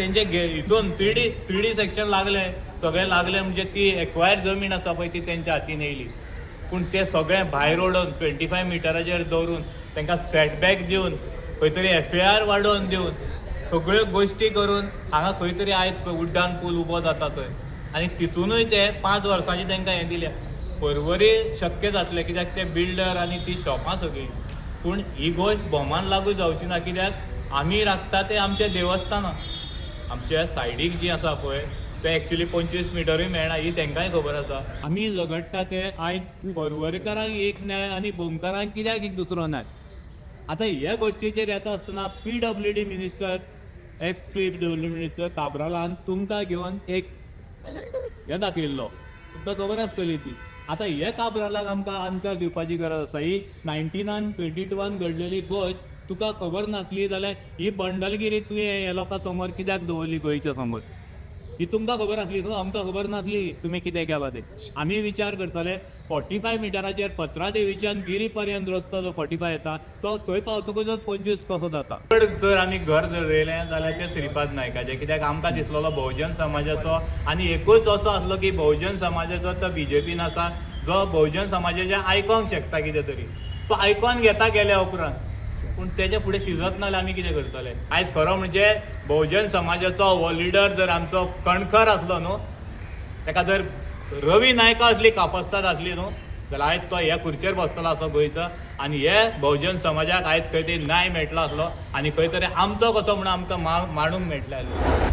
तेंचे हितून 3D section लागले, सगळे लागले म्हणजे ती एक्वायर जमीन आसा पळय ती तेंच्या हातीन येयली. पूण ते सगळें भायर ओडून 25 मिटराचेर दवरून तांकां सेटबॅक दिवन खंय तरी FAR वाडोवन दिवन सगळ्यो गोश्टी करून हांगा खंय तरी आयज उड्डाण पूल उबो जाता थंय. आनी तितूनय ते 5 वर्सांची तांकां हें दिल्या. परवरी शक्य जातलें कित्याक ते बिल्डर आनी ती शॉपां सगळीं. पूण ही गोश्ट बोमान लागू जावची ना, कित्याक आमी राखता ते आमचे देवस्थानां. आमच्या सायडीक जी आसा पळय ते एक्चुली 25 मिटरूय मेळना ही तांकांय खबर आसा. आमी झगडटा ते आयज परवरीकारांक एक न्याय आनी बोमकारांक कित्याक एक दुसरो न्याय. आतां ह्या गोश्टीचेर येता आसतना PWD मिनिस्टर PWD मिनिस्टर काब्रालान तुमकां घेवन एक हें दाखयल्लो, तुमकां खबर आसतली ती. आतां हे काब्रालाक आमकां आन्सर दिवपाची गरज आसा. ही 1922 घडलेली गोश्ट तुका खबर नासली जाल्यार ही बंडलगिरी तुवें हे लोकां समोर कित्याक दवरली गोंयच्या समोर. ही तुमकां खबर आसली न्हू, आमकां खबर नासली तुमी कितें केलां तें. आमी विचार करतले 45 मिटराचेर पत्रा देवीच्यान गिरी पर्यंत रस्तो जो 45 येता तो थंय पावतकूच 25 कसो जाता. जर आमी घर जर रयलें जाल्यार तें श्रीपाद नायकाचें, कित्याक आमकां दिसलेलो बहुजन समाजाचो आनी एकूच असो आसलो की बहुजन समाजाचो तो BJPन आसा जो बहुजन समाजाचें आयकोंक शकता कितें तरी. तो आयकोन घेता गेल्या उपरांत, पूण तेजे फुडें शिजत ना जाल्यार आमी कितें करतले. आयज खरो म्हणजे बहुजन समाजाचो हो लिडर जर आमचो कणखर आसलो न्हू, ताका जर रवी नायका असली कापस्ताद आसली न्हू जाल्यार आयज तो ह्या खुर्चेर बसतलो असो गोंयचो आनी हे बहुजन समाजाक आयज खंय तरी न्याय मेळटलो आसलो आनी खंय तरी आमचो कसो म्हणून आमकां मांडूंक मेळटलें आसलें.